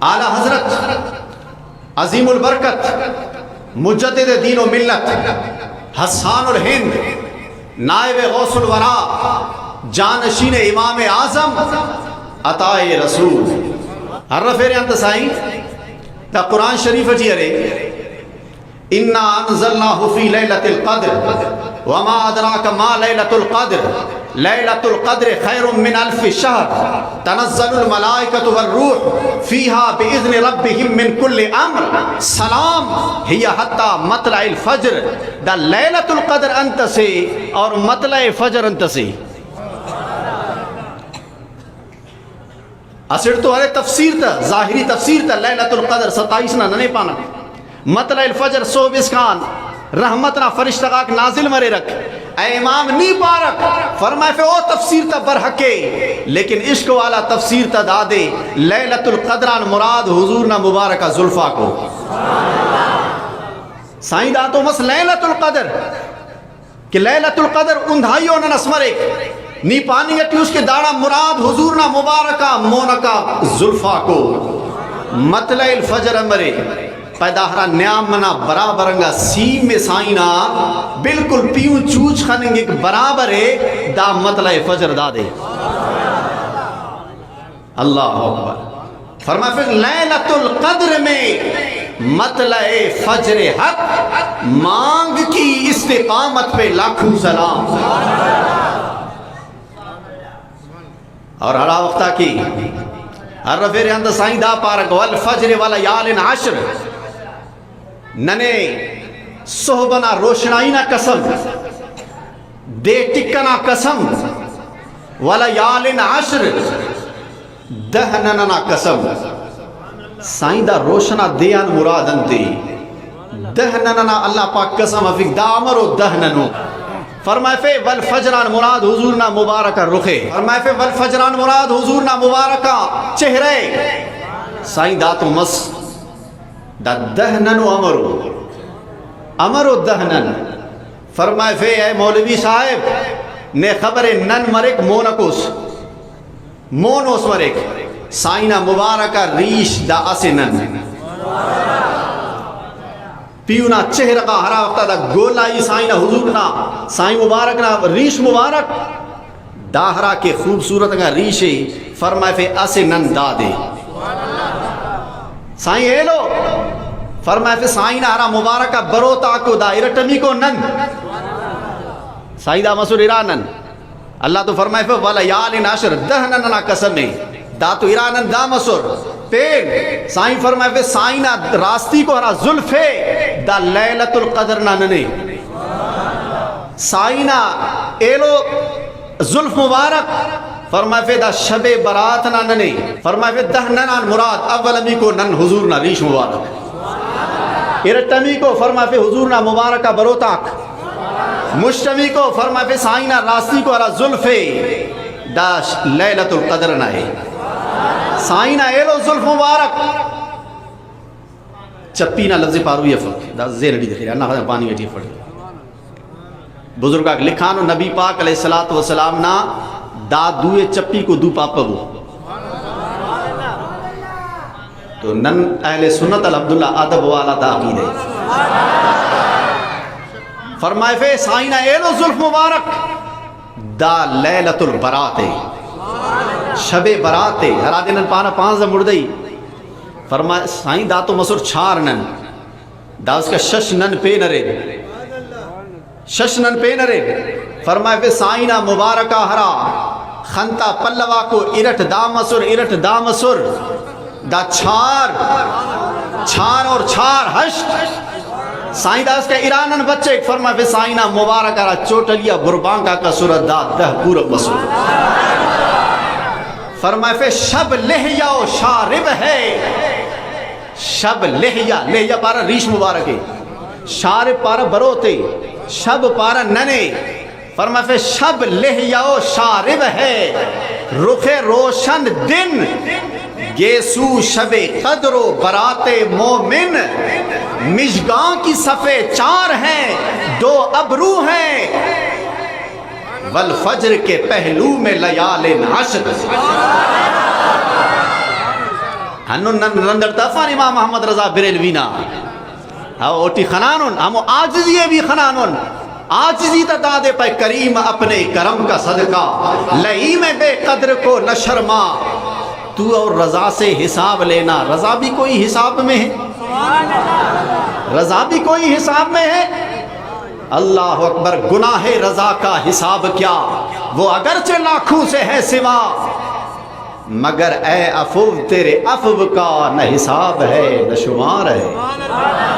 اعلی حضرت عظیم البرکت مجدد دین و ملت حسان الہند نائب غوث الورا جانشین امام اعظم عطائے رسول عرف انت سائیں تا قرآن شریف جی ارے انا انزلناہ فی لیلۃ القدر وما ادراک ما لیلۃ القدر لیلۃ القدر خیر من الف شہر تنزل الملائکۃ والروح فیہا باذن ربہم من کل امر سلام ہی حتی مطلع الفجر دا لیلۃ القدر انت سے اور مطلع فجر انت سے اسر تو ارے تفسیر تا ظاہری تفسیر تا لیلۃ القدر 27 نہ ننے پانا مطلع الفجر صوبس خان رحمتنا فرشتگاک نازل مرے رکھ اے امام نی پارک فرمائے فے او تفسیر تا برحقے لیکن عشق والا تفسیر تا دادے لیلۃ القدران مراد حضورنا مبارکہ زلفا کو سائیں داتو مس لیلۃ القدر کہ لیلۃ القدر اندھائیوں نے نسمرے نی پانی گٹی اس کے داڑا مراد حضورنا مبارکہ مونکہ زلفا کو مطلع الفجر امرے پیداہرہ نیام منا برابرنگا سیم میں سائنہ بالکل پیوں چوچ خننگ ایک برابر ہے دا مطلع فجر دا دے اللہ اکبر فرمائے پھر لیلۃ القدر میں مطلع فجر حق مانگ کی استقامت پہ لاکھوں سلام اور ہرا وقتہ کی ہر رفیر اندر سائن دا پارک والفجر والیال عشر ننے صحبنا روشنائینا قسم دے ٹکنا قسم والیال عشر دہننا قسم سائن دا روشنا دیان مراد انتے دہننا اللہ پاک قسم افق دا عمر و دہننو فرمائے فے والفجران مراد حضورنا مبارکہ رخے فرمائے فے والفجران مراد حضورنا مبارکہ چہرے سائن داتو مس دا دہنن و امر و دہنن فرمائے فے اے مولوی صاحب نے خبر نن مرک مونکوس مونوس مرک سائنہ مبارکہ ریش دا اسنن پیونا چہرہ کا ہرا وقتا دا گولائی سائنہ حضورنا سائن مبارکنا ریش مبارک داہرہ کے خوبصورت کا ریشے فرمائے فے اسنن دا دے سائن ایلو فرمائے فے سائنہ ہرا مبارکہ بروتا کو دا ارٹمی کو نن سائدہ مسور ایرانن اللہ تو فرمائے فے ولیال عشر دہننا قسم دا تو ایرانن دا مسور پیر سائن فرمائے فے سائنہ راستی کو ہرا ظلفے دا لیلۃ القدر ننے سائنہ ایلو ظلف مبارک فرمائے فے دا شب برات ننے فرمائے فے دہننان مراد اولمی کو نن حضورنا ریش مبارک ارٹمی کو فرمائے فے حضورنا مبارکہ بروتاک مشتمی کو فرمائے فے سائنہ راستی کو ہرا ظلفے دا لیلۃ القدر نائے سائنہ ایلو ظلف مبارک چپی نہ لفظ پاروی افق دا زیر اڈی دکھے اللہ خدا پانی اٹھی پڑی بزرگاں لکھانو نبی پاک علیہ السلام نا دا دوئے چپی کو دو پاپا وہ تو نن اہل سنت العبداللہ عدب والا دا عقید ہے فرمائے فے سائنہ ایلو ظلف مبارک دا لیلۃ البرات ہے شب برات ہے ہر آدھے نن پانا 5 مردئی فرمائے سائن دا تو مسور 4 نن دا اس کا شش نن پہ نرے شش نن پہ نرے فرمائے فے سائنہ مبارکہ ہرا خنتا پلوا کو ارٹ دا مسور دا 4 اور 4 ہشت سائن دا اس کا ایرانن بچے فرمائے فے سائنہ مبارکہ ہرا چوٹلیا بربانکا کا صورت دا 10 پورک مسور فرمائے فے شب لہیا و شارب ہے شب لہیا پارا ریش مبارک ہے شارب پارا بروتے شب پارا ننے فرمائے فے شب لہیا و شارب ہے رخ روشن دن گیسو شب قدر و برات مومن مشگاں کی صفے 4 ہیں 2 ابرو ہیں والفجر کے پہلو میں لیال عشر ہنو نندر تفان امام محمد رضا بریلوینا اوٹی خنانون ہمو آجزی بھی خنانون آجزی تا دادے پہ کریم اپنے کرم کا صدقہ لئیم بے قدر کو نہ شرما تو اور رضا سے حساب لینا رضا بھی کوئی حساب میں ہے رضا بھی کوئی حساب میں ہے اللہ اکبر گناہ رضا کا حساب کیا وہ اگرچہ لاکھوں سے ہے سوا مگر اے عفو تیرے عفو کا نہ حساب ہے نہ شمار ہے